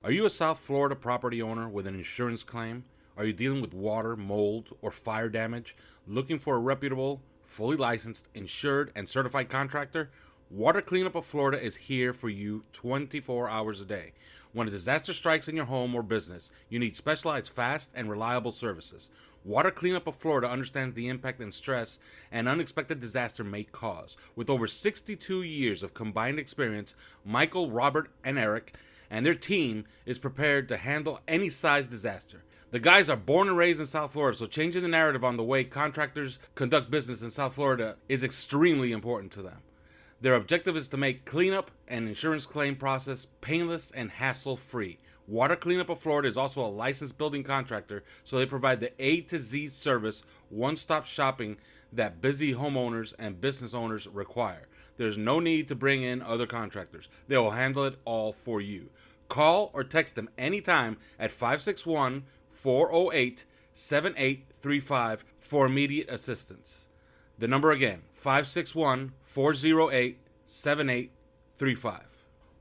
Are you a South Florida property owner with an insurance claim? Are you dealing with water, mold, or fire damage? Looking for a reputable, fully licensed, insured, and certified contractor? Water Cleanup of Florida is here for you 24 hours a day. When a disaster strikes in your home or business, you need specialized, fast, and reliable services. Water Cleanup of Florida understands the impact and stress an unexpected disaster may cause. With over 62 years of combined experience, Michael, Robert, and Eric and their team is prepared to handle any size disaster. The guys are born and raised in South Florida, so changing the narrative on the way contractors conduct business in South Florida is extremely important to them. Their objective is to make cleanup and insurance claim process painless and hassle-free. Water Cleanup of Florida is also a licensed building contractor, so they provide the A to Z service, one-stop shopping that busy homeowners and business owners require. There's no need to bring in other contractors. They will handle it all for you. Call or text them anytime at 561-408-7835 for immediate assistance. The number again, 561-408-7835.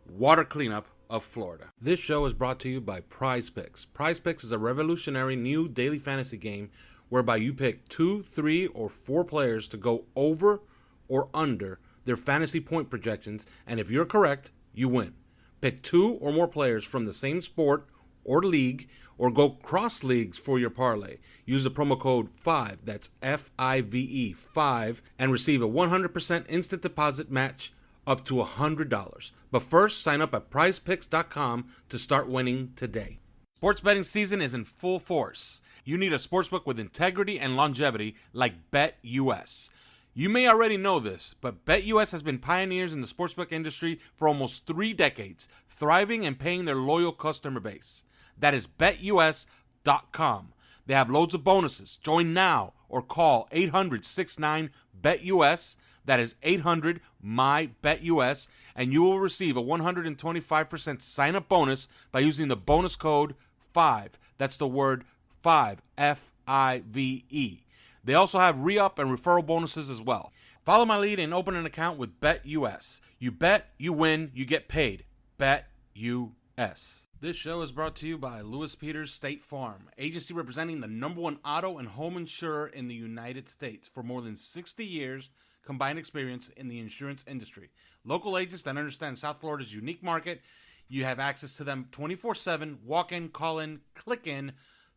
Water Cleanup of Florida. This show is brought to you by Prize Picks. Prize Picks is a revolutionary new daily fantasy game whereby you pick 2, 3, or 4 players to go over or under their fantasy point projections, and if you're correct, you win. Pick 2 or more players from the same sport or league, or go cross leagues for your parlay. Use the promo code 5, that's FIVE, 5, and receive a 100% instant deposit match up to $100. But first, sign up at prizepicks.com to start winning today. Sports betting season is in full force. You need a sportsbook with integrity and longevity like BetUS. You may already know this, but BetUS has been pioneers in the sportsbook industry for almost 3 decades, thriving and paying their loyal customer base. That is BetUS.com. They have loads of bonuses. Join now or call 800-69-BET-US. That is 800-MY-BET-US. And you will receive a 125% sign-up bonus by using the bonus code 5. That's the word 5, F-I-V-E. They also have re-up and referral bonuses as well. Follow my lead and open an account with BetUS. You bet, you win, you get paid. BetUS. This show is brought to you by Lewis Peters State Farm, agency representing the #1 auto and home insurer in the United States for more than 60 years combined experience in the insurance industry. Local agents that understand South Florida's unique market. You have access to them 24/7, walk in, call in, click in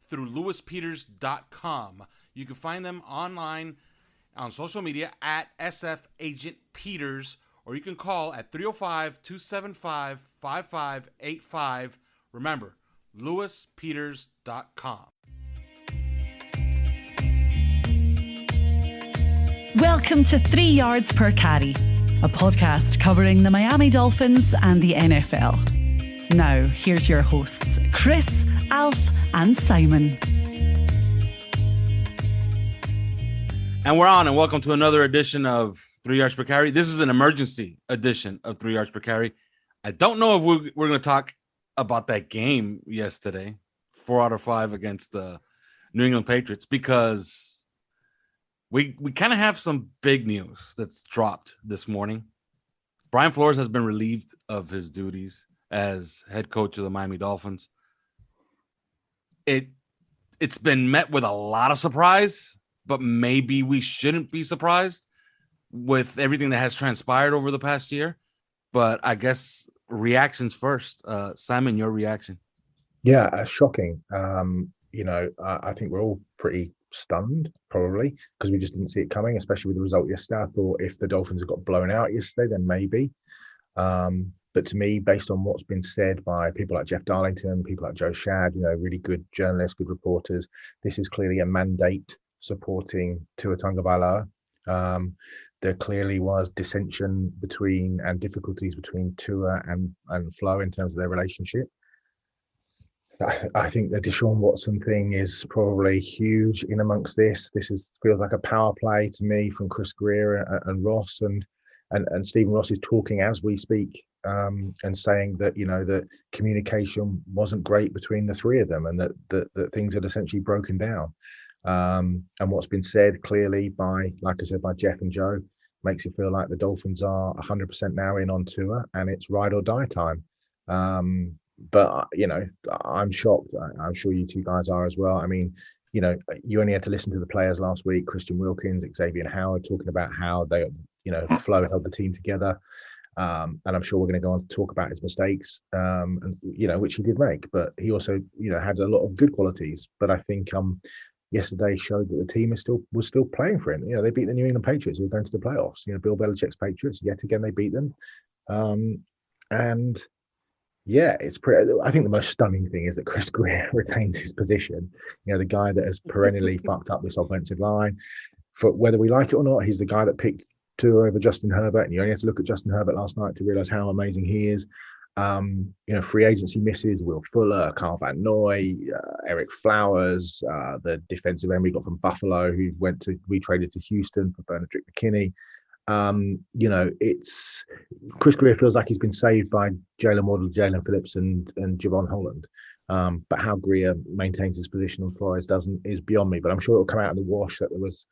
through lewispeters.com. You can find them online on social media at SF Agent Peters, or you can call at 305-275-5585. Remember, lewispeters.com. Welcome to 3 Yards Per Carry, a podcast covering the Miami Dolphins and the NFL. Now, here's your hosts, Chris, Alf, and Simon. And we're on, and welcome to another edition of 3 Yards Per Carry. This is an emergency edition of 3 Yards Per Carry. I don't know if we're going to talk about that game yesterday, 4 out of 5 against the New England Patriots, because we kind of have some big news that's dropped this morning. Brian Flores has been relieved of his duties as head coach of the Miami Dolphins. It's been met with a lot of surprise, but maybe we shouldn't be surprised with everything that has transpired over the past year. But I guess reactions first. Simon, your reaction? Yeah, shocking. I think we're all pretty stunned, probably, because we just didn't see it coming, especially with the result yesterday. I thought if the Dolphins had got blown out yesterday, then maybe. But to me, based on what's been said by people like Jeff Darlington, people like Joe Shad, really good journalists, good reporters, this is clearly a mandate supporting Tua Tagovailoa. There clearly was dissension between and difficulties between Tua and Flo in terms of their relationship. I think the Deshaun Watson thing is probably huge in amongst this. Feels like a power play to me from Chris Greer and Ross, and Stephen Ross is talking as we speak, and saying that that communication wasn't great between the three of them, and that things had essentially broken down. And what's been said clearly by Jeff and Joe makes it feel like the Dolphins are 100% now in on Tua, and it's ride or die time. but I'm shocked. I'm sure you two guys are as well. I mean, you only had to listen to the players last week, Christian Wilkins, Xavier Howard, talking about how they, Flo held the team together. And I'm sure we're going to go on to talk about his mistakes, and which he did make. But he also, had a lot of good qualities. But I think yesterday showed that the team was still playing for him. They beat the New England Patriots, who were going to the playoffs. Bill Belichick's Patriots. Yet again, they beat them. And yeah, it's pretty. I think the most stunning thing is that Chris Greer retains his position. The guy that has perennially fucked up this offensive line. For whether we like it or not, he's the guy that picked Tua over Justin Herbert, and you only have to look at Justin Herbert last night to realize how amazing he is. Free agency misses: Will Fuller, Carl Van Noy, Eric Flowers, the defensive end we got from Buffalo, who we traded to Houston for Benedict McKinney. It's Chris Greer feels like he's been saved by Jalen Waddle, Jalen Phillips, and Javon Holland. But how Greer maintains his position on Flores is beyond me. But I'm sure it'll come out in the wash that there was,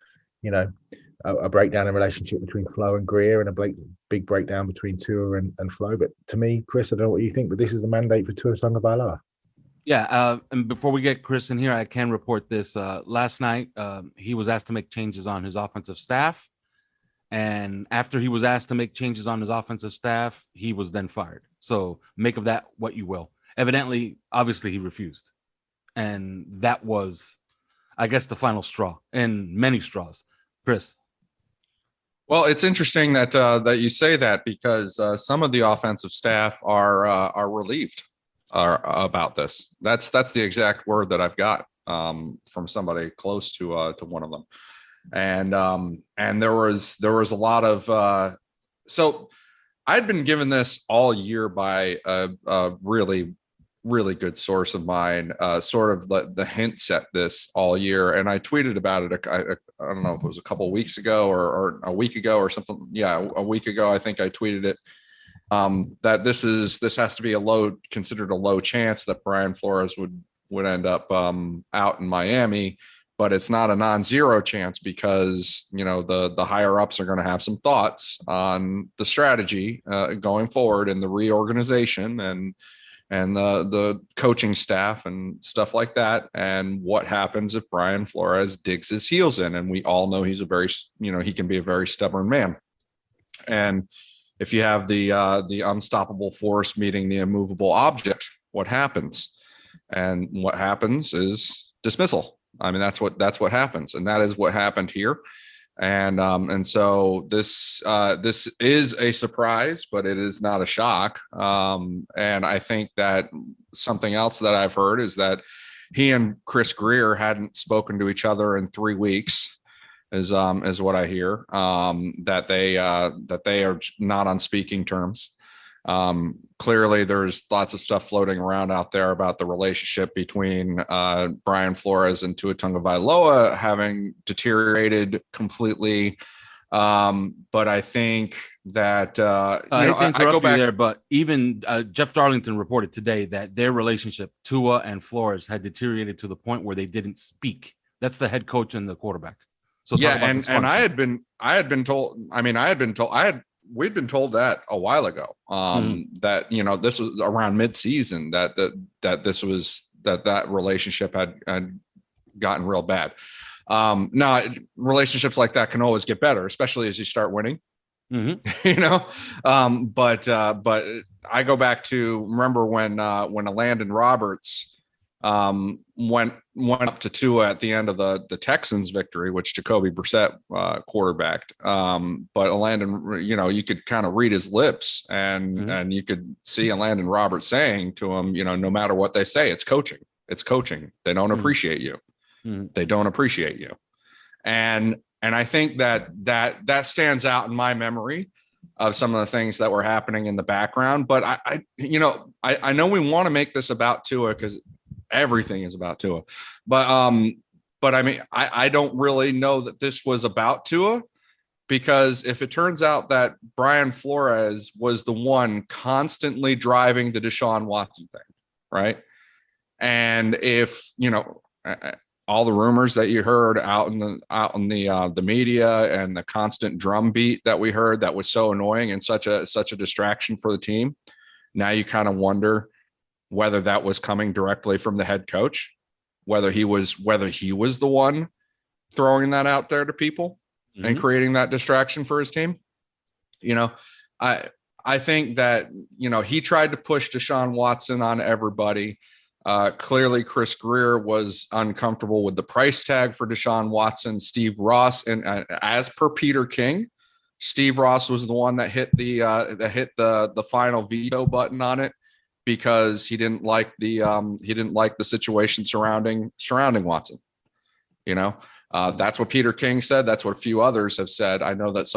a breakdown in relationship between Flo and Greer, and a big breakdown between Tua and Flo. But to me, Chris, I don't know what you think, but this is the mandate for Tua Tagovailoa. Yeah, and before we get Chris in here, I can report this. Last night, he was asked to make changes on his offensive staff. And after he was asked to make changes on his offensive staff, he was then fired. So make of that what you will. Evidently, obviously, he refused. And that was, I guess, the final straw, and many straws. Chris. Well, it's interesting that you say that, because some of the offensive staff are relieved about this. That's the exact word that I've got from somebody close to one of them. And there was a lot of so I'd been given this all year by a really good source of mine, sort of the hints at this all year, and I tweeted about it. I don't know if it was a couple of weeks ago or a week ago or something. Yeah, a week ago I think I tweeted it. That this has to be considered a low chance that Brian Flores would end up out in Miami. But it's not a non-zero chance, because the higher ups are going to have some thoughts on the strategy going forward, and the reorganization and the coaching staff and stuff like that, and what happens if Brian Flores digs his heels in. And we all know he's he can be a very stubborn man. And if you have the unstoppable force meeting the immovable object, what happens? And what happens is dismissal. I mean, that's what happens, and that is what happened here. And so this is a surprise, but it is not a shock. And I think that something else that I've heard is that he and Chris Greer hadn't spoken to each other in 3 weeks, is what I hear. That they are not on speaking terms. Clearly there's lots of stuff floating around out there about the relationship between Brian Flores and Tua Tagovailoa having deteriorated completely. But I think that I go back there, but even Jeff Darlington reported today that their relationship, Tua and Flores, had deteriorated to the point where they didn't speak. That's the head coach and the quarterback. So yeah, and we'd been told that a while ago, that, this was around mid-season, that relationship had gotten real bad. Now relationships like that can always get better, especially as you start winning. But I go back to remember when Landon Roberts went up to Tua at the end of the Texans victory, which Jacoby Brissett quarterbacked. But Landon, you could kind of read his lips, and you could see Landon Roberts saying to him, no matter what they say, it's coaching. It's coaching. They don't appreciate you. They don't appreciate you. And I think that stands out in my memory of some of the things that were happening in the background. But I know we want to make this about Tua, because everything is about Tua, but I mean, I don't really know that this was about Tua, because if it turns out that Brian Flores was the one constantly driving the Deshaun Watson thing, right? And if, all the rumors that you heard out in the media, and the constant drumbeat that we heard that was so annoying and such a distraction for the team, now you kind of wonder, whether that was coming directly from the head coach, whether he was the one throwing that out there to people and creating that distraction for his team. I think that, he tried to push Deshaun Watson on everybody. Clearly Chris Greer was uncomfortable with the price tag for Deshaun Watson. Steve Ross, and as per Peter King, Steve Ross was the one that hit the final veto button on it, because he didn't like the situation surrounding Watson. That's what Peter King said. That's what a few others have said. I know that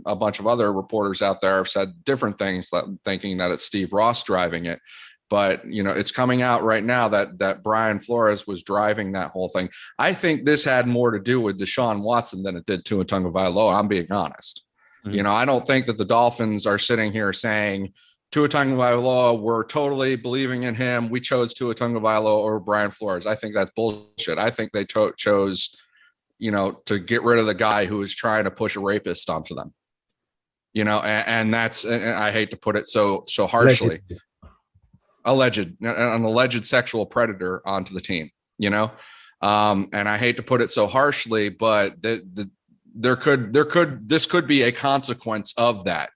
a bunch of other reporters out there have said different things, thinking that it's Steve Ross driving it. But, it's coming out right now that Brian Flores was driving that whole thing. I think this had more to do with Deshaun Watson than it did Tua Tagovailoa. I'm being honest. I don't think that the Dolphins are sitting here saying Tua Tagovailoa, we're totally believing in him. We chose Tua Tagovailoa over Brian Flores. I think that's bullshit. I think they chose, to get rid of the guy who was trying to push a rapist onto them. And I hate to put it so harshly. An alleged sexual predator onto the team, and I hate to put it so harshly, but this could be a consequence of that.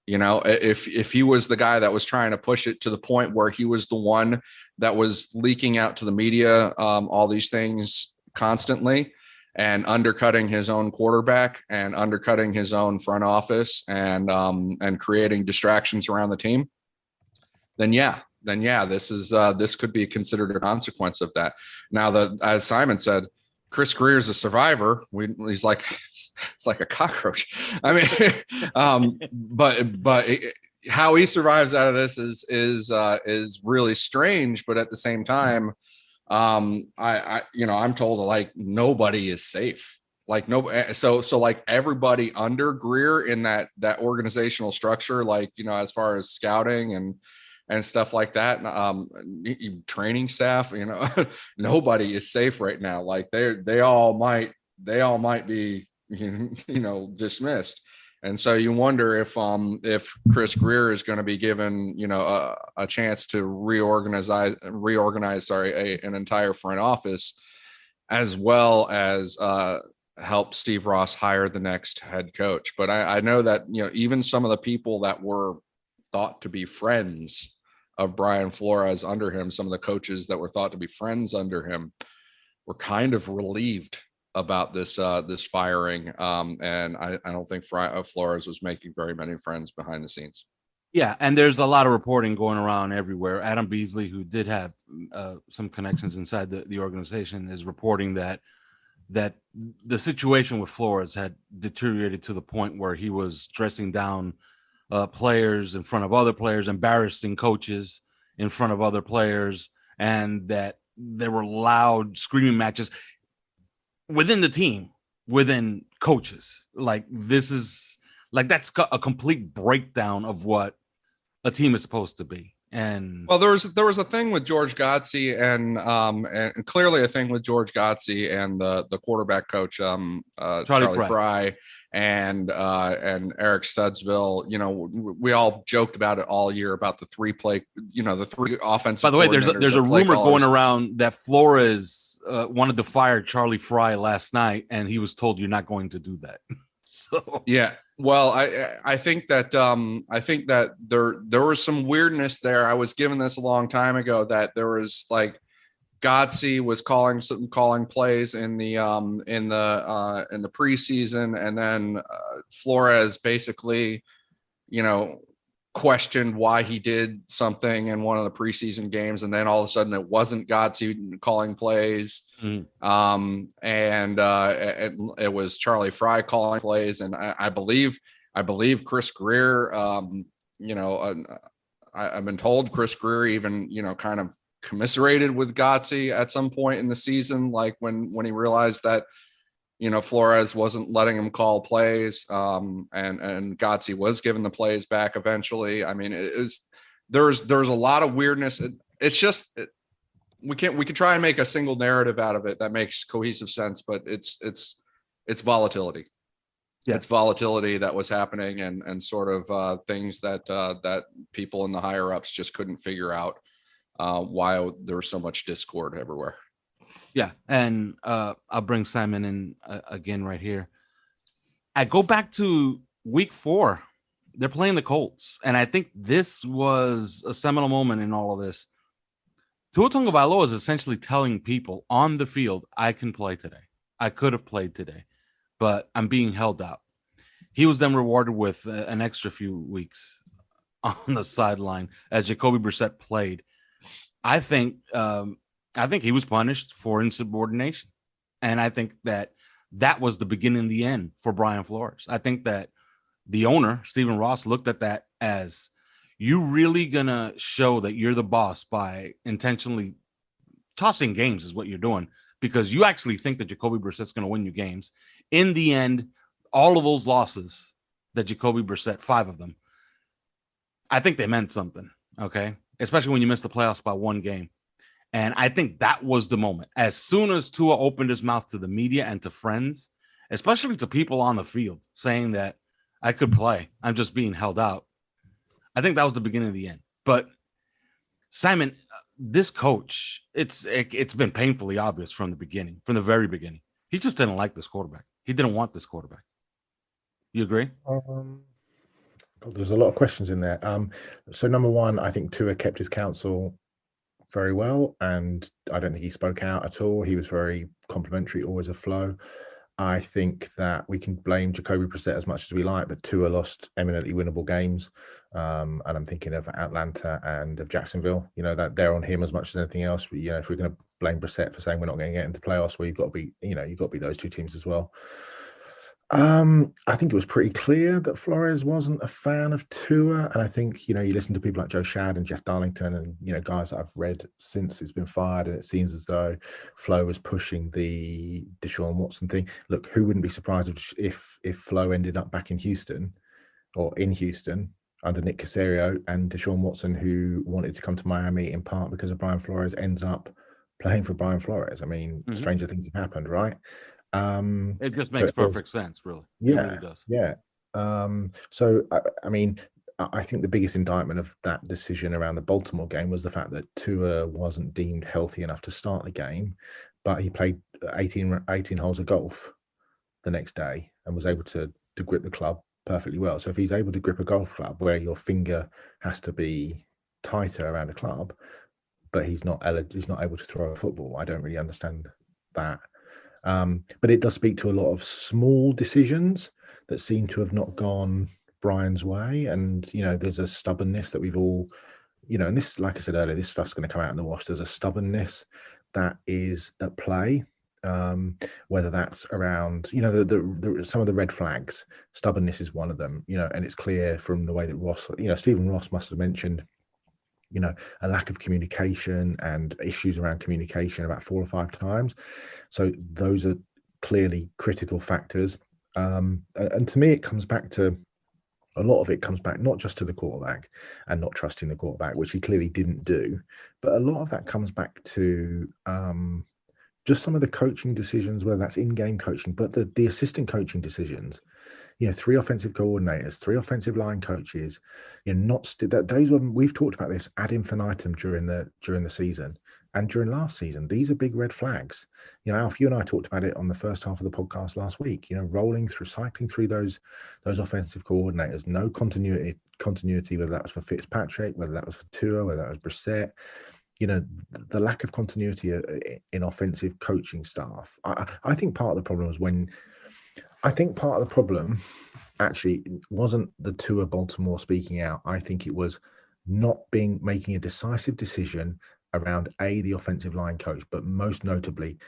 If he was the guy that was trying to push it to the point where he was the one that was leaking out to the media, all these things constantly, and undercutting his own quarterback and undercutting his own front office and creating distractions around the team, then this could be considered a consequence of that. Now, as Simon said, Chris Greer is a survivor. He's like, it's like a cockroach. I mean, but how he survives out of this is really strange. But at the same time, I'm told like nobody is safe. Like so like everybody under Greer in that organizational structure, like, as far as scouting and stuff like that, training staff, nobody is safe right now. Like they all might be, dismissed. And so you wonder if Chris Greer is going to be given, a chance to reorganize an entire front office, as well as help Steve Ross hire the next head coach. But I know that, even some of the people that were thought to be friends of Brian Flores under him, some of the coaches that were thought to be friends under him, were kind of relieved about this firing. And I don't think Flores was making very many friends behind the scenes. Yeah, and there's a lot of reporting going around everywhere. Adam Beasley, who did have some connections inside the organization, is reporting that the situation with Flores had deteriorated to the point where he was dressing down players in front of other players, embarrassing coaches in front of other players, and that there were loud screaming matches within the team, within coaches. Like, this is like, that's a complete breakdown of what a team is supposed to be. And well, there was a thing with George Godsey and clearly a thing with George Godsey and the quarterback coach, Charlie Fry and Eric Studsville. We all joked about it all year about the three offensive. By the way, there's a rumor going around that Flores wanted to fire Charlie Fry last night, and he was told, "You're not going to do that." So yeah. Well, I think that there was some weirdness there. I was given this a long time ago that there was like Godsey was calling plays in the preseason, and then Flores basically, questioned why he did something in one of the preseason games, and then all of a sudden it wasn't Godsey calling plays. And it was Charlie Fry calling plays, and I believe Chris Greer, I've been told Chris Greer even kind of commiserated with Godsey at some point in the season, like when he realized that Flores wasn't letting him call plays, and Godsey was given the plays back eventually. I mean, there's a lot of weirdness. It's just we can try and make a single narrative out of it that makes cohesive sense, but it's volatility. Yeah. It's volatility that was happening and sort of things that people in the higher ups just couldn't figure out. while there's so much discord everywhere. Yeah, and I'll bring Simon in again right here. I go back to week 4. They're playing the Colts, and I think this was a seminal moment in all of this. Tua Tagovailoa is essentially telling people on the field, I can play today. I could have played today, but I'm being held out. He was then rewarded with an extra few weeks on the sideline as Jacoby Brissett played. I think he was punished for insubordination, and I think that was the beginning and the end for Brian Flores. I think that the owner, Stephen Ross, looked at that as, you really gonna show that you're the boss by intentionally tossing games is what you're doing, because you actually think that Jacoby Brissett's going to win you games. In the end, all of those losses that Jacoby Brissett, 5 of them, I think they meant something, okay? Especially when you miss the playoffs by 1 game. And I think that was the moment. As soon as Tua opened his mouth to the media and to friends, especially to people on the field, saying that I could play, I'm just being held out, I think that was the beginning of the end. But Simon, this coach, it's been painfully obvious from the very beginning. He just didn't like this quarterback. He didn't want this quarterback. You agree? There's a lot of questions in there. So number one, I think Tua kept his counsel very well, and I don't think he spoke out at all. He was very complimentary, always a flow. I think that we can blame Jacoby Brissett as much as we like, but Tua lost eminently winnable games. And I'm thinking of Atlanta and of Jacksonville. You know, that they're on him as much as anything else. But, you know, if we're going to blame Brissett for saying we're not going to get into playoffs, well, you've got to be those 2 teams as well. I think it was pretty clear that Flores wasn't a fan of Tua. And I think, you know, you listen to people like Joe Shad and Jeff Darlington and, you know, guys that I've read since it's been fired, and it seems as though Flo was pushing the Deshaun Watson thing. Look, who wouldn't be surprised if Flo ended up back in Houston under Nick Caserio, and Deshaun Watson, who wanted to come to Miami in part because of Brian Flores, ends up playing for Brian Flores. I mean, stranger things have happened, right? It just makes perfect sense, really. Yeah, it really does. Yeah. So I mean, I think the biggest indictment of that decision around the Baltimore game was the fact that Tua wasn't deemed healthy enough to start the game, but he played 18 holes of golf the next day and was able to grip the club perfectly well. So if he's able to grip a golf club where your finger has to be tighter around a club, but he's not able to throw a football, I don't really understand that. But it does speak to a lot of small decisions that seem to have not gone Brian's way. And, you know, there's a stubbornness that we've all, you know, and this, like I said earlier, this stuff's going to come out in the wash. There's a stubbornness that is at play, whether that's around, you know, the some of the red flags. Stubbornness is one of them, you know, and it's clear from the way that Ross, you know, Stephen Ross must have mentioned, you know, a lack of communication and issues around communication about 4 or 5 times. So those are clearly critical factors. And to me, it comes back to, a lot of it comes back not just to the quarterback and not trusting the quarterback, which he clearly didn't do, but a lot of that comes back to just some of the coaching decisions, whether that's in-game coaching, but the assistant coaching decisions. You know, 3 offensive coordinators, 3 offensive line coaches. You know, those were, we've talked about this ad infinitum during the season and during last season. These are big red flags. You know, Alf, you and I talked about it on the first half of the podcast last week. You know, cycling through those offensive coordinators, no continuity, whether that was for Fitzpatrick, whether that was for Tua, whether that was Brissett. You know, the lack of continuity in offensive coaching staff. I think part of the problem was part of the problem actually wasn't the Tua Baltimore speaking out. I think it was not making a decisive decision around the offensive line coach, but most notably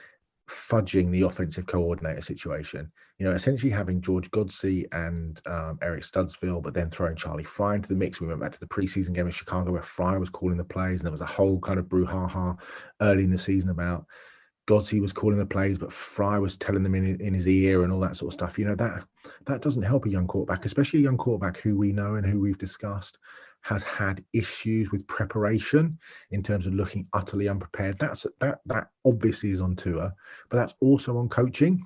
fudging the offensive coordinator situation. You know, essentially having George Godsey and Eric Studsville, but then throwing Charlie Fry into the mix. We went back to the preseason game in Chicago where Fry was calling the plays, and there was a whole kind of brouhaha early in the season about Godsey was calling the plays, but Fry was telling them in his ear and all that sort of stuff. You know, that doesn't help a young quarterback, especially a young quarterback who we know and who we've discussed has had issues with preparation in terms of looking utterly unprepared. That obviously is on Tua, but that's also on coaching.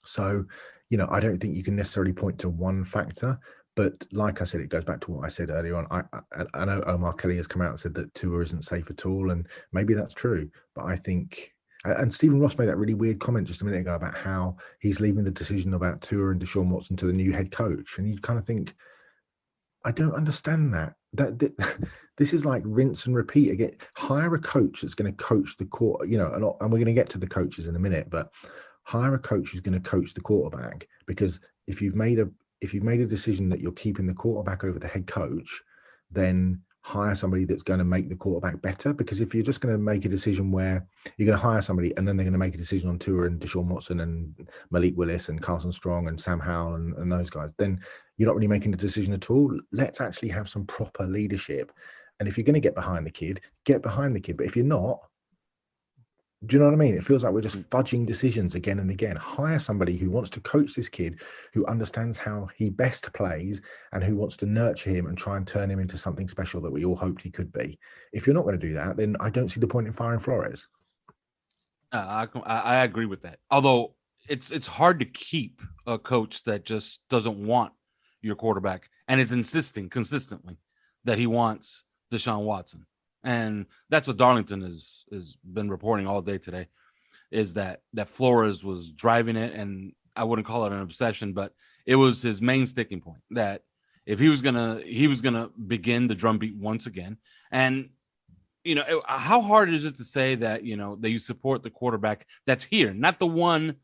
So, you know, I don't think you can necessarily point to one factor, But like I said, it goes back to what I said earlier on. I know Omar Kelly has come out and said that Tua isn't safe at all, and maybe that's true. But I think, and Stephen Ross made that really weird comment just a minute ago about how he's leaving the decision about Tua and Deshaun Watson to the new head coach, and you kind of think, I don't understand that. This is like rinse and repeat again. Hire a coach that's going to coach the quarter, and we're going to get to the coaches in a minute, but hire a coach who's going to coach the quarterback, because if you've made a decision that you're keeping the quarterback over the head coach, then hire somebody that's going to make the quarterback better. Because if you're just going to make a decision where you're going to hire somebody and then they're going to make a decision on Tua and Deshaun Watson and Malik Willis and Carson Strong and Sam Howell and those guys, then you're not really making a decision at all. Let's actually have some proper leadership. And if you're going to get behind the kid, get behind the kid. But if you're not, do you know what I mean? It feels like we're just fudging decisions again and again. Hire somebody who wants to coach this kid, who understands how he best plays, and who wants to nurture him and try and turn him into something special that we all hoped he could be. If you're not going to do that, then I don't see the point in firing Flores. I agree with that. Although it's hard to keep a coach that just doesn't want your quarterback and is insisting consistently that he wants Deshaun Watson. And that's what Darlington has been reporting all day today, is that Flores was driving it, and I wouldn't call it an obsession, but it was his main sticking point, that if he was gonna begin the drumbeat once again. And how hard is it to say that that you support the quarterback that's here, not the one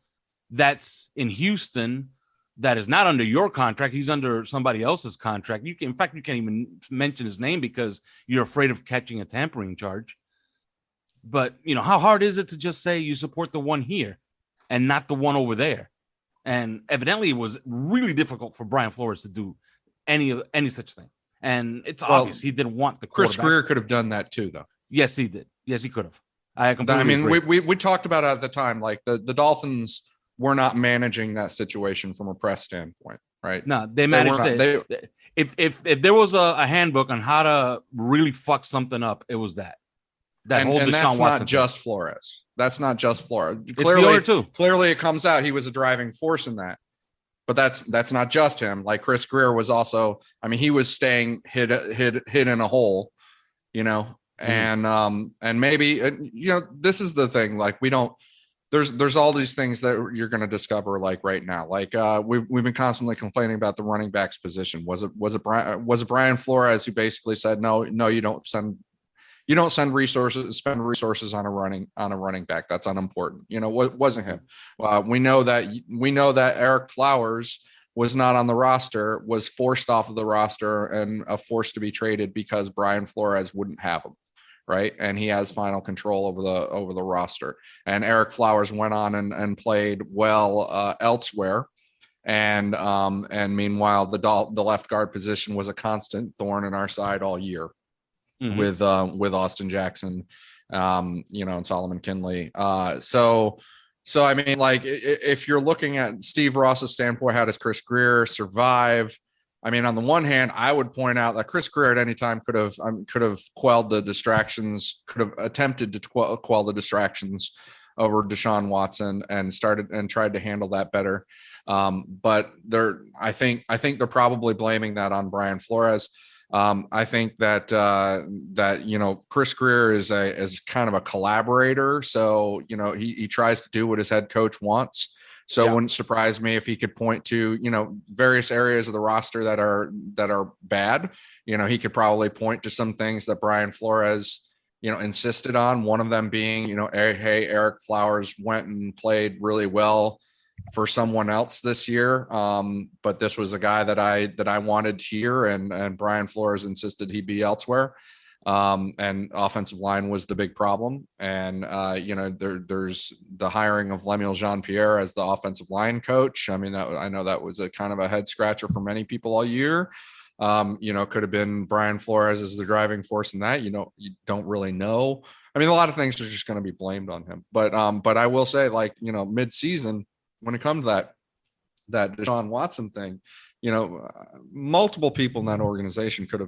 that's in Houston, that is not under your contract. He's under somebody else's contract. In fact, you can't even mention his name because you're afraid of catching a tampering charge. But how hard is it to just say you support the one here and not the one over there? And evidently, it was really difficult for Brian Flores to do any such thing. And it's obvious he didn't want the quarterback. Chris Greer could have done that too, though. Yes, he did. Yes, he could have. I completely agree. We talked about it at the time, like the Dolphins were not managing that situation from a press standpoint, right? No, they managed it. If there was a handbook on how to really fuck something up, it was that. And that's not just Flores. That's not just Flores. Clearly, it comes out he was a driving force in that. But that's not just him. Like Chris Greer was also. I mean, he was staying hid in a hole, and maybe this is the thing. Like we don't. There's all these things that you're going to discover like right now. Like we've been constantly complaining about the running backs position. Was it Brian Flores who basically said no, you don't spend resources on a running back. That's unimportant. What wasn't him. We know that Eric Flowers was not on the roster, was forced off of the roster and forced to be traded because Brian Flores wouldn't have him. Right. And he has final control over the roster. And Eric Flowers went on and played well elsewhere. And meanwhile, the left guard position was a constant thorn in our side all year with Austin Jackson, and Solomon Kinley. So I mean, like if you're looking at Steve Ross's standpoint, how does Chris Greer survive? I mean, on the one hand, I would point out that Chris Greer at any time could have quelled the distractions, could have attempted to quell the distractions over Deshaun Watson and tried to handle that better. But I think they're probably blaming that on Brian Flores. I think that Chris Greer is kind of a collaborator. So, he tries to do what his head coach wants. So it wouldn't surprise me if he could point to, various areas of the roster that are bad. He could probably point to some things that Brian Flores, insisted on. One of them being, hey, Eric Flowers went and played really well for someone else this year. But this was a guy that I wanted here, and Brian Flores insisted he be elsewhere. And offensive line was the big problem. And, there's the hiring of Lemuel Jean-Pierre as the offensive line coach. I mean, I know that was a kind of a head scratcher for many people all year. Could have been Brian Flores as the driving force in that, you don't really know. I mean, a lot of things are just going to be blamed on him, but I will say, like, mid-season, when it comes to that Deshaun Watson thing, multiple people in that organization could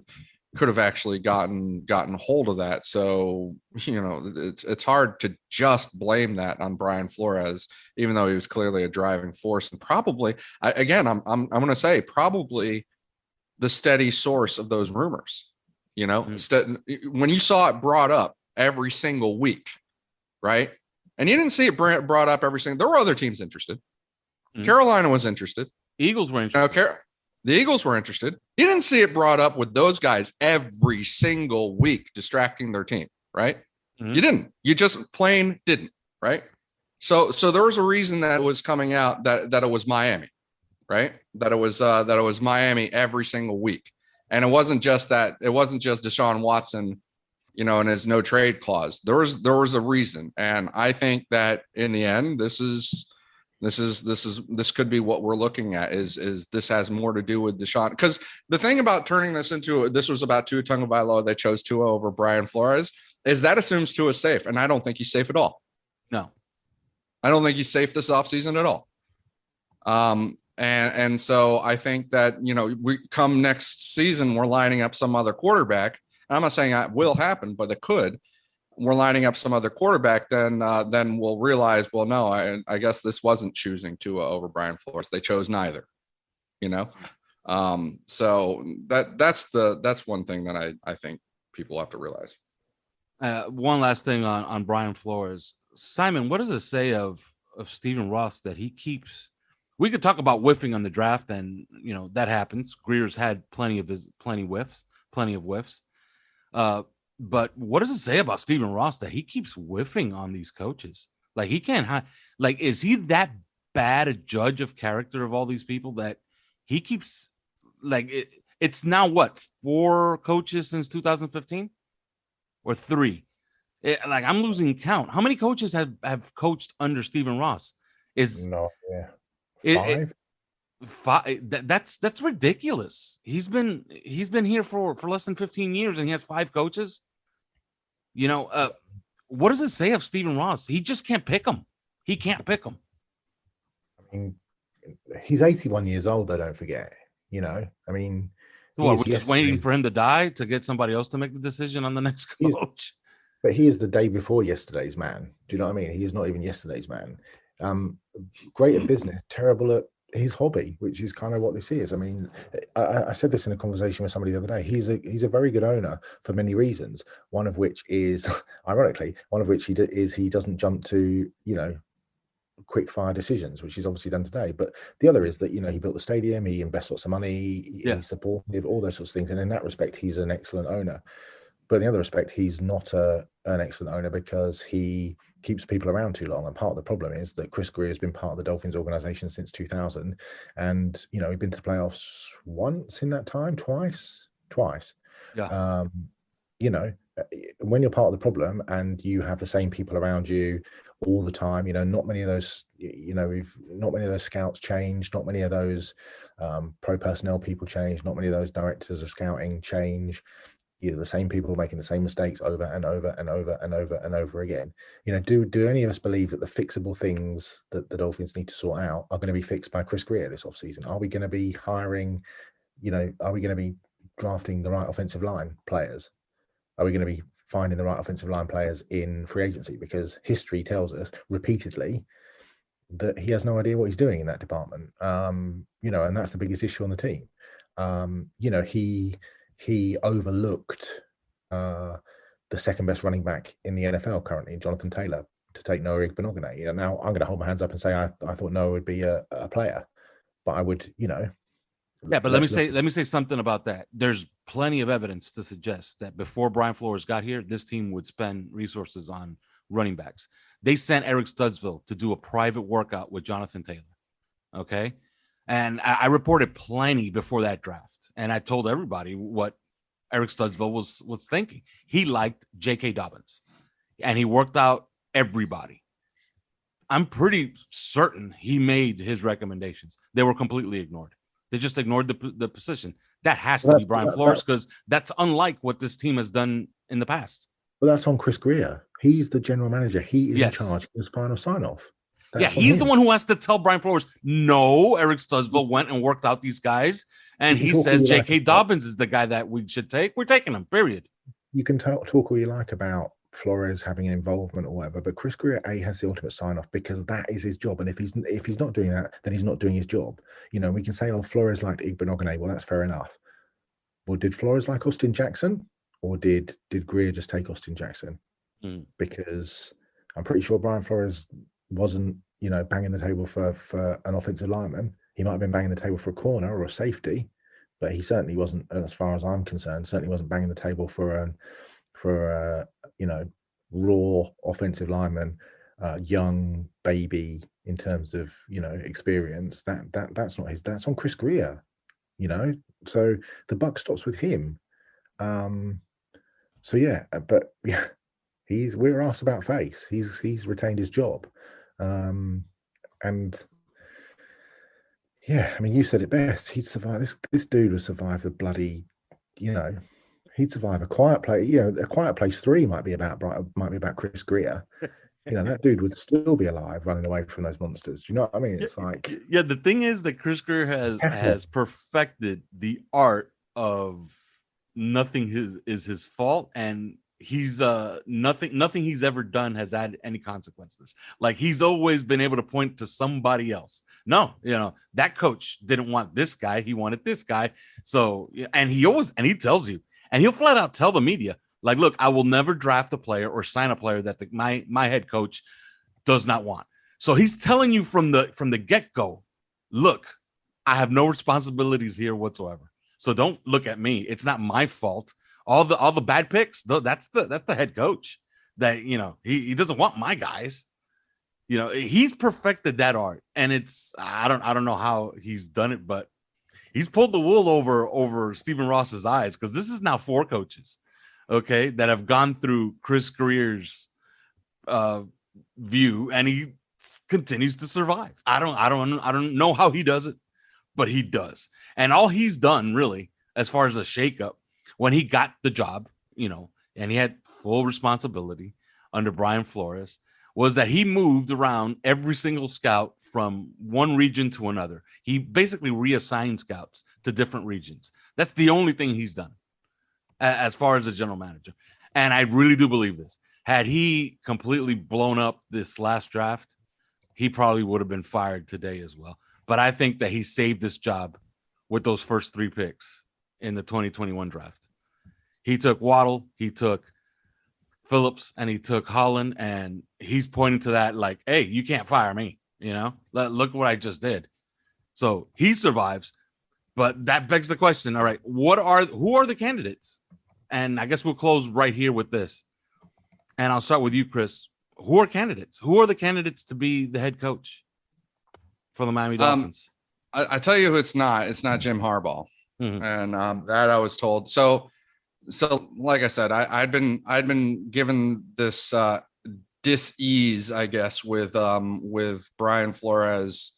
have actually gotten hold of that. So, it's hard to just blame that on Brian Flores, even though he was clearly a driving force. And probably, I'm going to say probably the steady source of those rumors. When you saw it brought up every single week, right? And you didn't see it brought up every single. There were other teams interested. Carolina was interested. Eagles were interested. The Eagles were interested. You didn't see it brought up with those guys every single week, distracting their team, right? You didn't. You just plain didn't, right? So there was a reason that it was coming out that it was Miami, right? That it was Miami every single week, and it wasn't just that. It wasn't just Deshaun Watson, and his no trade clause. There was a reason, and I think that in the end, this could be what we're looking at. Is this has more to do with Deshaun? Because the thing about turning this was about Tua Tagovailoa. They chose Tua over Brian Flores. Is that assumes Tua is safe, and I don't think he's safe at all. No, I don't think he's safe this offseason at all. And so I think that, we come next season, we're lining up some other quarterback. I'm not saying that will happen, but it could. We're lining up some other quarterback, then we'll realize, well, no, I guess this wasn't choosing Tua over Brian Flores. They chose neither, So that's one thing that I think people have to realize. One last thing on Brian Flores. Simon, what does it say of Stephen Ross that he keeps? We could talk about whiffing on the draft, and that happens. Greer's had plenty of whiffs. But what does it say about Stephen Ross that he keeps whiffing on these coaches? Like, he can't is he that bad a judge of character of all these people that he keeps it's now what, 4 coaches since 2015 or 3? I'm losing count. How many coaches have coached under Stephen Ross? Five. That's ridiculous. He's been here for less than 15 years, and he has 5 coaches. What does it say of Stephen Ross? He just can't pick them. He can't pick them. I mean, he's 81 years old, though, don't forget. We're just waiting for him to die to get somebody else to make the decision on the next coach. But he is the day before yesterday's man. Do you know what I mean? He is not even yesterday's man. Great at business, terrible at his hobby, which is kind of what this is. I mean, I said this in a conversation with somebody the other day. He's a very good owner for many reasons. One of which is, ironically, he doesn't jump to quick fire decisions, which he's obviously done today. But the other is that he built the stadium, he invests lots of money, he's supportive, all those sorts of things. And in that respect, he's an excellent owner. But in the other respect, he's not an excellent owner because he keeps people around too long. And part of the problem is that Chris Greer has been part of the Dolphins organization since 2000. And, we've been to the playoffs once in that time, twice. Yeah. When you're part of the problem and you have the same people around you all the time, not many of those, not many of those scouts change, not many of those pro personnel people change, not many of those directors of scouting change. The same people making the same mistakes over and over and over and over and over again. Do any of us believe that the fixable things that the Dolphins need to sort out are going to be fixed by Chris Greer this offseason? Are we going to be hiring, are we going to be drafting the right offensive line players? Are we going to be finding the right offensive line players in free agency? Because history tells us repeatedly that he has no idea what he's doing in that department. And that's the biggest issue on the team. He overlooked the second best running back in the NFL currently, Jonathan Taylor, to take Noah Igbenogany. Now I'm going to hold my hands up and say I thought Noah would be a player, but I would, Yeah, but let me say something about that. There's plenty of evidence to suggest that before Brian Flores got here, this team would spend resources on running backs. They sent Eric Studsville to do a private workout with Jonathan Taylor. Okay. And I reported plenty before that draft. And I told everybody what Eric Studsville was thinking. He liked J.K. Dobbins, and he worked out everybody. I'm pretty certain he made his recommendations. They were completely ignored. They just ignored the position. That has to be Brian Flores, because that's unlike what this team has done in the past. Well, that's on Chris Greer. He's the general manager. He is in charge of his final sign-off. He's the one who has to tell Brian Flores, no, Eric Studsville went and worked out these guys. And he says J.K. Dobbins is the guy that we should take. We're taking him, period. You can talk all you like about Flores having an involvement or whatever, but Chris Greer has the ultimate sign-off because that is his job. And if he's not doing that, then he's not doing his job. We can say, Flores liked Igbenogany. Well, that's fair enough. Well, did Flores like Austin Jackson, or did Greer just take Austin Jackson? Because I'm pretty sure Brian Flores wasn't, banging the table for an offensive lineman. He might have been banging the table for a corner or a safety, but he certainly wasn't, as far as I'm concerned, certainly wasn't banging the table for raw offensive lineman, young baby in terms of experience. That's not his. That's on Chris Greer. So the buck stops with him. So yeah, but yeah, we're asked about face. He's retained his job, and yeah, I mean, you said it best. He'd survive. This dude would survive the bloody, he'd survive a quiet place. A Quiet Place 3 might be about Chris Greer. That dude would still be alive running away from those monsters. Do you know what I mean? It's like, yeah, the thing is that Chris Greer has perfected the art of nothing is his fault, and he's nothing he's ever done has had any consequences. Like, he's always been able to point to somebody else. No, that coach didn't want this guy, he wanted this guy. So, and he tells you, and he'll flat out tell the media, like, look, I will never draft a player or sign a player that my head coach does not want. So he's telling you from the get-go, look, I have no responsibilities here whatsoever. So don't look at me. It's not my fault. All the bad picks, that's the head coach. That he doesn't want my guys. He's perfected that art, and I don't know how he's done it, but he's pulled the wool over Stephen Ross's eyes, because this is now 4 coaches, okay, that have gone through Chris Greer's view, and he continues to survive. I don't know how he does it, but he does. And all he's done really, as far as a shakeup, when he got the job, and he had full responsibility under Brian Flores, was that he moved around every single scout from one region to another. He basically reassigned scouts to different regions. That's the only thing he's done as far as a general manager. And I really do believe this. Had he completely blown up this last draft, he probably would have been fired today as well. But I think that he saved this job with those first 3 picks in the 2021 draft. He took Waddle, he took Phillips, and he took Holland, and he's pointing to that like, hey, you can't fire me. Look what I just did. So he survives, but that begs the question. All right, who are the candidates? And I guess we'll close right here with this. And I'll start with you, Chris. Who are candidates? Who are the candidates to be the head coach for the Miami Dolphins? I tell you who it's not. It's not Jim Harbaugh. Mm-hmm. And that I was told. So like I said, I'd been given this dis-ease, I guess, with Brian Flores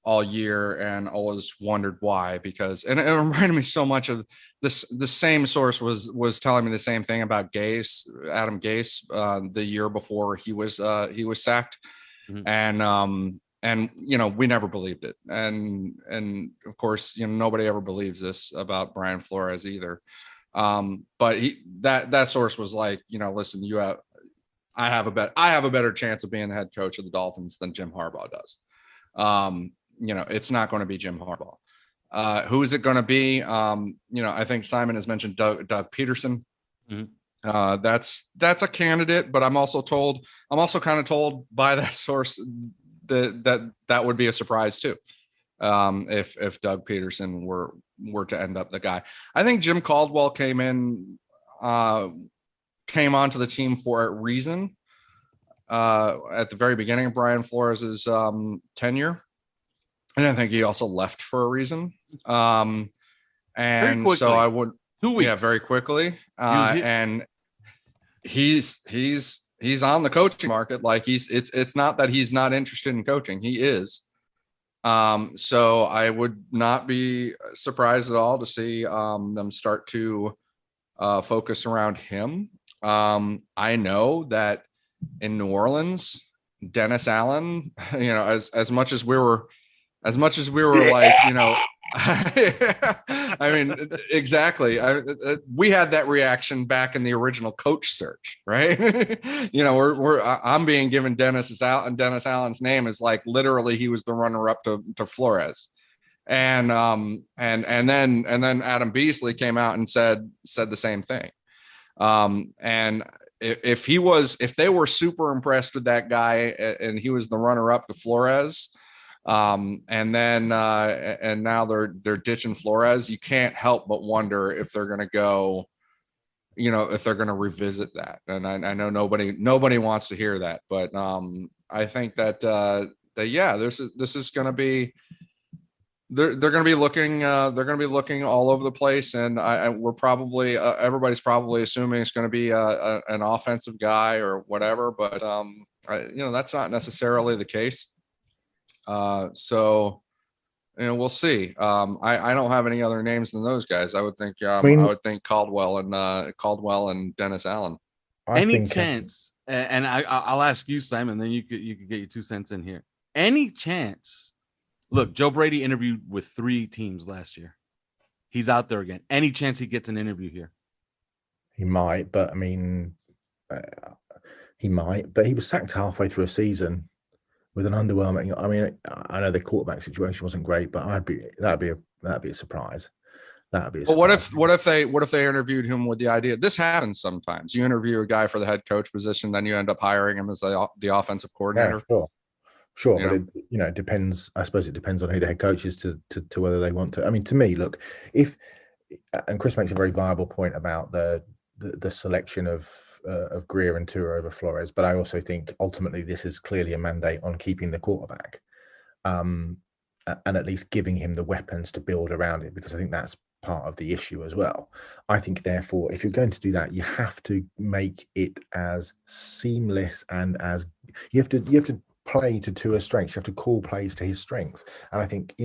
all year, and always wondered why, because, and it reminded me so much of this. The same source was telling me the same thing about Adam Gase, the year before he was sacked. Mm-hmm. And we never believed it. And of course, nobody ever believes this about Brian Flores either. But that source was like, listen, I have a better chance of being the head coach of the Dolphins than Jim Harbaugh does. It's not going to be Jim Harbaugh. Who is it going to be? I think Simon has mentioned Doug Peterson. Mm-hmm. That's a candidate, but I'm also kind of told by that source that would be a surprise too. If Doug Peterson were to end up the guy. I think Jim Caldwell came onto the team for a reason at the very beginning of Brian Flores's tenure. And I think he also left for a reason. And so I would, 2 weeks. Yeah, very quickly. And he's on the coaching market. Like it's not that he's not interested in coaching. He is. So I would not be surprised at all to see them start to focus around him. I know that in New Orleans, Dennis Allen, as much as we were like, I mean, exactly. We had that reaction back in the original coach search, right? I'm being given Dennis Allen's name is like literally he was the runner-up to Flores, And then Adam Beasley came out and said the same thing. And if they were super impressed with that guy and he was the runner up to Flores, and now they're ditching Flores, you can't help but wonder if they're going to go, if they're going to revisit that. And I know nobody wants to hear that, but I think that this is going to be, they're going to be looking all over the place. And we're probably, everybody's probably assuming it's going to be an offensive guy or whatever, but that's not necessarily the case. So we'll see. I don't have any other names than those guys. I would think, I would think Caldwell and Dennis Allen. Any chance, and I'll ask you, Simon, then you could get your 2 cents in here. Any chance? Look, Joe Brady interviewed with 3 teams last year. He's out there again. Any chance he gets an interview here? He might, but he was sacked halfway through a season with an underwhelming. I know the quarterback situation wasn't great, but that'd be a surprise. That'd be a surprise. But what if they interviewed him with the idea? This happens sometimes. You interview a guy for the head coach position, then you end up hiring him as the offensive coordinator. Yeah, sure. But it depends. I suppose it depends on who the head coach is to whether they want to. To me, look, and Chris makes a very viable point about the selection of Greer and Tua over Flores, but I also think ultimately this is clearly a mandate on keeping the quarterback, and at least giving him the weapons to build around it, because I think that's part of the issue as well. I think therefore, if you're going to do that, you have to make it as seamless and as you have to play to Tua's strengths. You have to call plays to his strengths. And I think,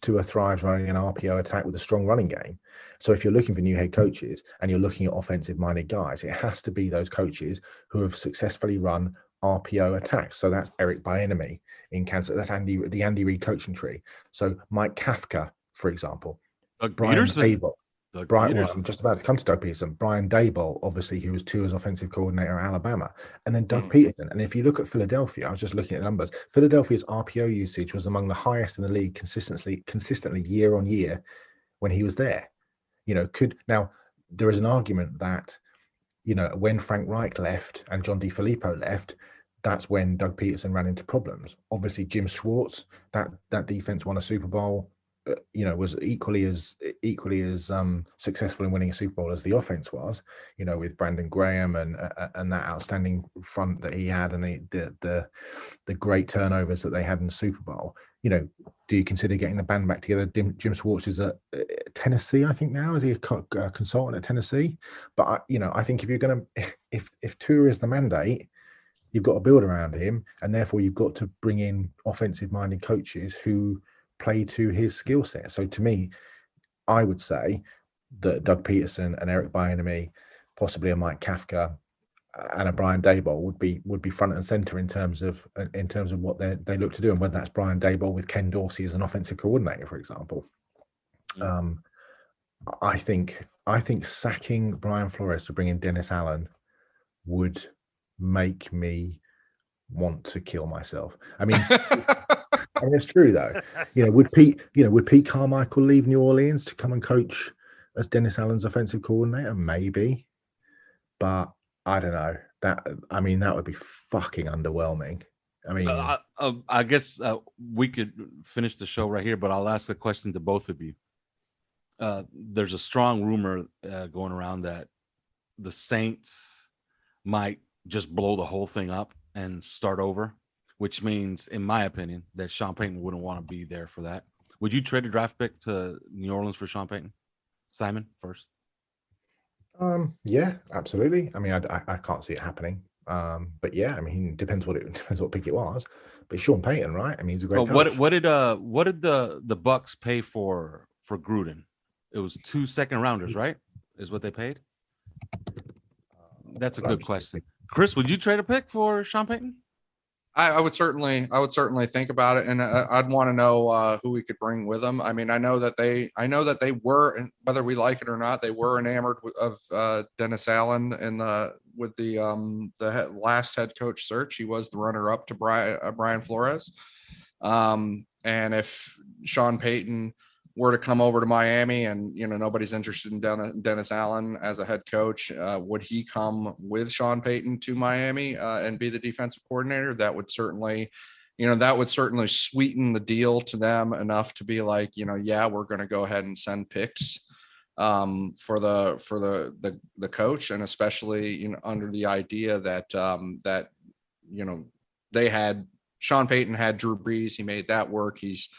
Tua thrives running an RPO attack with a strong running game. So if you're looking for new head coaches and you're looking at offensive-minded guys, it has to be those coaches who have successfully run RPO attacks. So that's Eric Bieniemy in Kansas. That's the Andy Reid coaching tree. So Mike Kafka, for example. Brian Dable. I'm just about to come to Doug Peterson. Brian Dable, obviously, who was Tua's offensive coordinator at Alabama, and then Doug Peterson. And if you look at Philadelphia, I was just looking at the numbers. Philadelphia's RPO usage was among the highest in the league consistently year on year when he was there. Now there is an argument that when Frank Reich left and John DeFilippo left, that's when Doug Peterson ran into problems. Obviously, Jim Schwartz, that defense won a Super Bowl. Was equally as successful in winning a Super Bowl as the offense was, with Brandon Graham and that outstanding front that he had, and the great turnovers that they had in the Super Bowl. Do you consider getting the band back together? Jim Schwartz is at Tennessee, I think now. Is he a consultant at Tennessee? But I think if you're going to, if Tua is the mandate, you've got to build around him, and therefore you've got to bring in offensive-minded coaches who play to his skill set. So to me, I would say that Doug Peterson and Eric Bieniemy, possibly a Mike Kafka and a Brian Daboll would be front and center in terms of what they look to do, and whether that's Brian Daboll with Ken Dorsey as an offensive coordinator, for example. I think sacking Brian Flores to bring in Dennis Allen would make me want to kill myself. It's true though. Would Pete Carmichael leave New Orleans to come and coach as Dennis Allen's offensive coordinator? Maybe, but I don't know. That would be fucking underwhelming. I guess we could finish the show right here, but I'll ask the question to both of you. There's a strong rumor going around that the Saints might just blow the whole thing up and start over, which means, in my opinion, that Sean Payton wouldn't want to be there for that. Would you trade a draft pick to New Orleans for Sean Payton? Simon, first. Yeah, absolutely. I can't see it happening. But yeah, it depends what pick it was. But Sean Payton, right? He's a great coach. What did the Bucks pay for Gruden? It was 2 second rounders, right? Is what they paid. That's a good question. Chris, would you trade a pick for Sean Payton? I would certainly think about it, and I'd want to know who we could bring with them. I know that they were, whether we like it or not, they were enamored of Dennis Allen with the last head coach search. He was the runner up to Brian Flores, and if Sean Payton were to come over to Miami and, nobody's interested in Dennis Allen as a head coach, would he come with Sean Payton to Miami and be the defensive coordinator? That would certainly sweeten the deal to them enough to be like, yeah, we're going to go ahead and send picks for the coach, and especially under the idea that they had Sean Payton had Drew Brees. He made that work. There's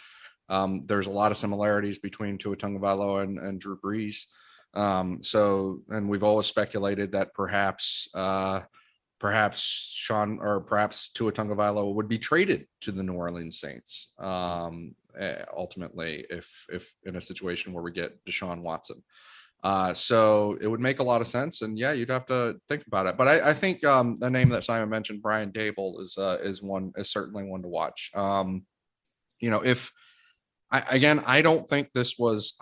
a lot of similarities between Tua Tagovailoa and Drew Brees. And we've always speculated that perhaps Tua Tagovailoa would be traded to the New Orleans Saints ultimately, if in a situation where we get Deshaun Watson. So it would make a lot of sense, and yeah, you'd have to think about it. But I think the name that Simon mentioned, Brian Dable, is certainly one to watch. I don't think this was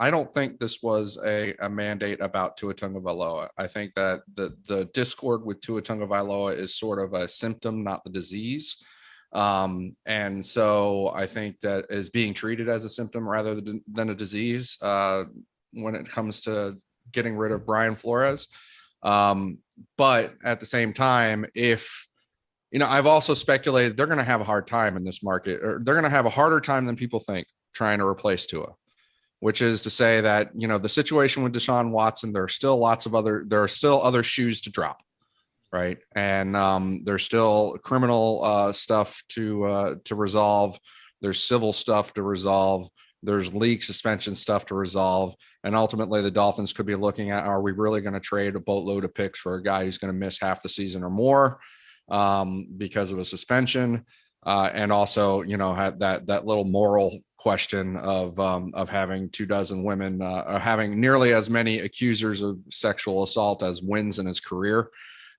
a mandate about Tua Tagovailoa. I think that the discord with Tua Tagovailoa is sort of a symptom, not the disease. And so I think that is being treated as a symptom rather than a disease when it comes to getting rid of Brian Flores. But at the same time, I've also speculated they're going to have a hard time in this market, or they're going to have a harder time than people think trying to replace Tua, which is to say that, the situation with Deshaun Watson, there are still other shoes to drop. Right. And there's still criminal stuff to resolve. There's civil stuff to resolve. There's league suspension stuff to resolve. And ultimately, the Dolphins could be looking at, are we really going to trade a boatload of picks for a guy who's going to miss half the season or more because of a suspension? And also, have that little moral question of having 24 women, or having nearly as many accusers of sexual assault as wins in his career.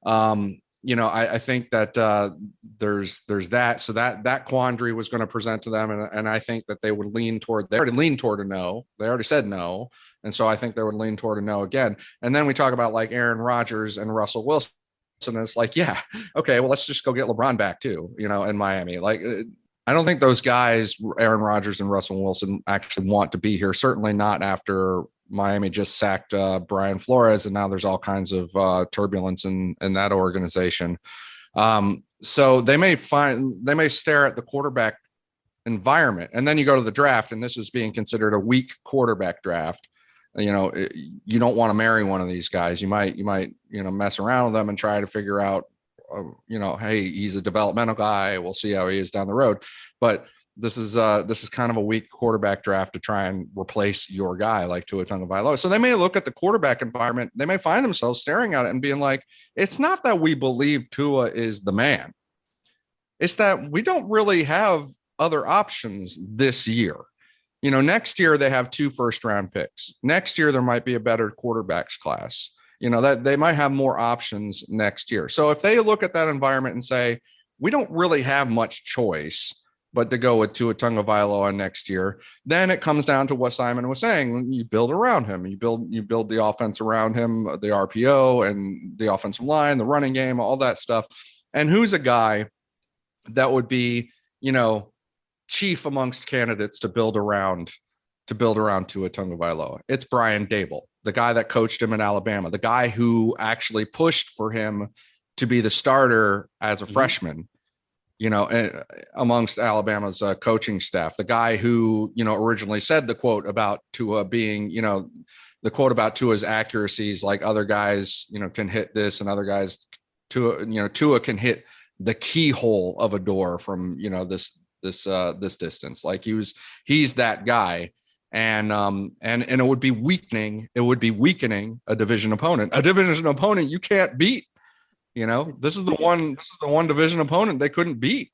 I think that there's that. So that quandary was going to present to them. And I think that they would they already leaned toward a no. They already said no. And so I think they would lean toward a no again. And then we talk about like Aaron Rodgers and Russell Wilson. And it's like, yeah, okay, well, let's just go get LeBron back too, in Miami. Like, I don't think those guys, Aaron Rodgers and Russell Wilson, actually want to be here. Certainly not after Miami just sacked Brian Flores, and now there's all kinds of turbulence in that organization. So they may stare at the quarterback environment, and then you go to the draft, and this is being considered a weak quarterback draft. You don't want to marry one of these guys. You might mess around with them and try to figure out, hey, he's a developmental guy. We'll see how he is down the road. But this is kind of a weak quarterback draft to try and replace your guy like Tua Tagovailoa. So they may look at the quarterback environment. They may find themselves staring at it and being like, it's not that we believe Tua is the man. It's that we don't really have other options this year. Next year they have 2 first-round picks. Next year there might be a better quarterbacks class. That they might have more options next year. So if they look at that environment and say, we don't really have much choice but to go with Tua Tagovailoa next year, then it comes down to what Simon was saying. You build around him. You build the offense around him, the RPO and the offensive line, the running game, all that stuff. And who's a guy that would be, chief amongst candidates to build around Tua Tagovailoa? It's Brian Dable, the guy that coached him in Alabama, the guy who actually pushed for him to be the starter as a freshman, amongst Alabama's coaching staff, the guy who, originally said the quote about Tua being, the quote about Tua's accuracies, like other guys, can hit this and other guys, Tua can hit the keyhole of a door from, this distance. Like he's that guy. And it would be weakening a division opponent you can't beat. This is the one division opponent they couldn't beat.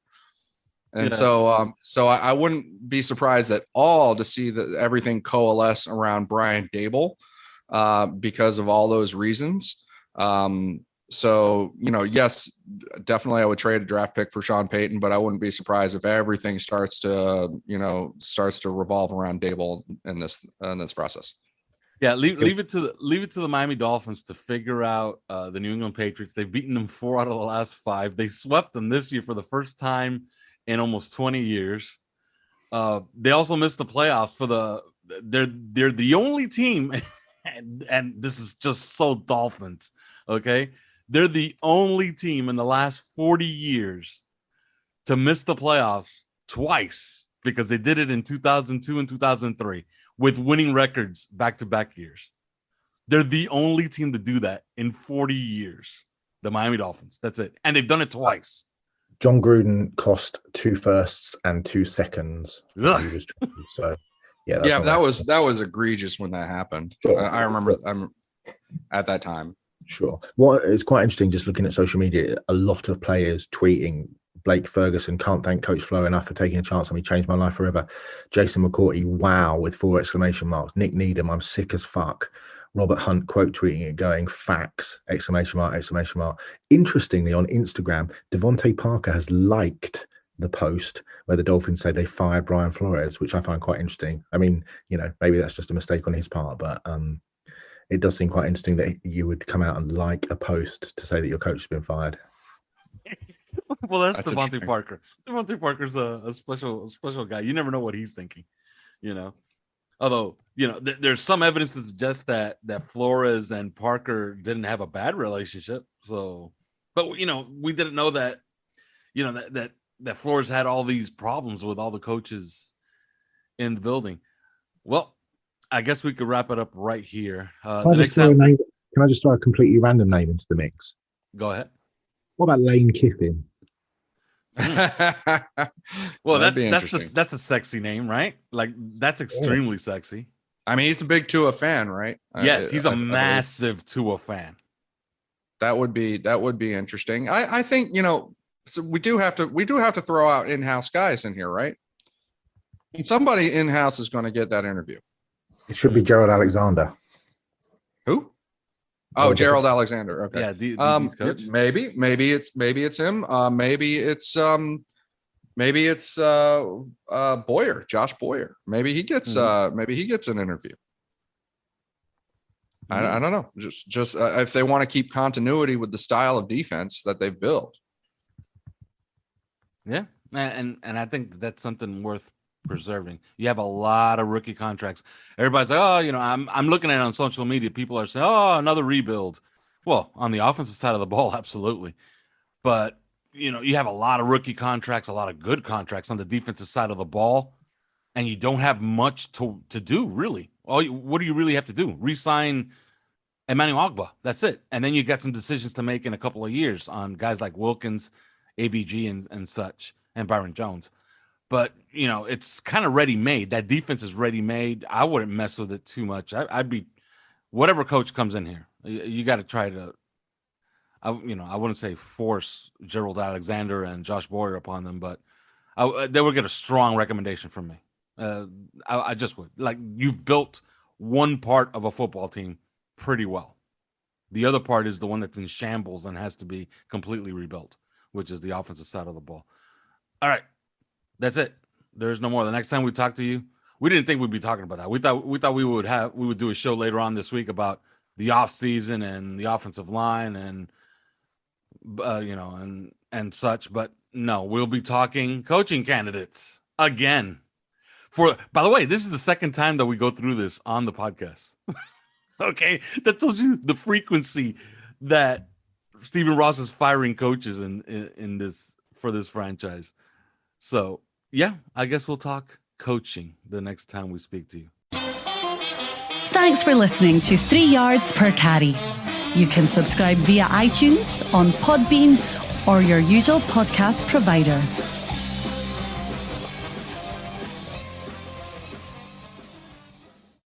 And so I wouldn't be surprised at all to see that everything coalesce around Brian Dable because of all those reasons. So, yes, definitely I would trade a draft pick for Sean Payton, but I wouldn't be surprised if everything starts to revolve around Dable in this process. Yeah, leave it to the Miami Dolphins to figure out the New England Patriots. They've beaten them 4 out of the last 5. They swept them this year for the first time in almost 20 years. They also missed the playoffs for the they're the only team, and this is just so Dolphins. Okay, they're the only team in the last 40 years to miss the playoffs twice, because they did it in 2002 and 2003 with winning records back-to-back years. They're the only team to do that in 40 years. The Miami Dolphins. That's it. And they've done it twice. John Gruden cost 2 firsts and 2 seconds. So, yeah, that was egregious when that happened. Sure. I remember at that time. Sure. Well, it's quite interesting just looking at social media. A lot of players tweeting Blake Ferguson, can't thank Coach Flo enough for taking a chance on me, changed my life forever. Jason McCourty, wow, with 4 exclamation marks. Nick Needham, I'm sick as fuck. Robert Hunt quote tweeting it going, facts, exclamation mark, exclamation mark. Interestingly, on Instagram, Devontae Parker has liked the post where the Dolphins say they fired Brian Flores, which I find quite interesting. I mean, maybe that's just a mistake on his part, but it does seem quite interesting that you would come out and like a post to say that your coach has been fired. Well, that's Devontae Parker. Devontae Parker's a special guy. You never know what he's thinking, Although, there's some evidence to suggest that Flores and Parker didn't have a bad relationship. So, but we didn't know that, that Flores had all these problems with all the coaches in the building. Well, I guess we could wrap it up right here. Can I just throw a completely random name into the mix? Go ahead. What about Lane Kiffin? Well, that's a sexy name, right? Like, that's extremely sexy. I mean, he's a big Tua fan, right? Yes, he's a massive Tua fan. That would be interesting. I think so we do have to throw out in-house guys in here, right? And somebody in-house is going to get that interview. It should be Gerald Alexander. Who? Oh, Gerald Alexander. Okay. Yeah. Coach. Maybe it's him. Maybe it's Boyer, Josh Boyer. Maybe he gets an interview. I don't know. Just if they want to keep continuity with the style of defense that they've built. Yeah, and I think that's something worth preserving. You have a lot of rookie contracts. Everybody's like, I'm looking at it on social media. People are saying, another rebuild. Well, on the offensive side of the ball, absolutely. But, you have a lot of rookie contracts, a lot of good contracts on the defensive side of the ball, and you don't have much to do, really. What do you really have to do? Re-sign Emmanuel Ogbah. That's it. And then you got some decisions to make in a couple of years on guys like Wilkins, AVG, and such, and Byron Jones. But, it's kind of ready-made. That defense is ready-made. I wouldn't mess with it too much. I'd be – whatever coach comes in here, you got to try to I wouldn't say force Gerald Alexander and Josh Boyer upon them, but they would get a strong recommendation from me. I just would. Like, you've built one part of a football team pretty well. The other part is the one that's in shambles and has to be completely rebuilt, which is the offensive side of the ball. All right. That's it. There's no more. The next time we talk to you, we didn't think we'd be talking about that. We thought we would do a show later on this week about the offseason and the offensive line and and such. But no, we'll be talking coaching candidates again. By the way, this is the second time that we go through this on the podcast. Okay, that tells you the frequency that Stephen Ross is firing coaches in this for this franchise. So yeah, I guess we'll talk coaching the next time we speak to you. Thanks for listening to 3 Yards Per Carry. You can subscribe via iTunes, on Podbean, or your usual podcast provider.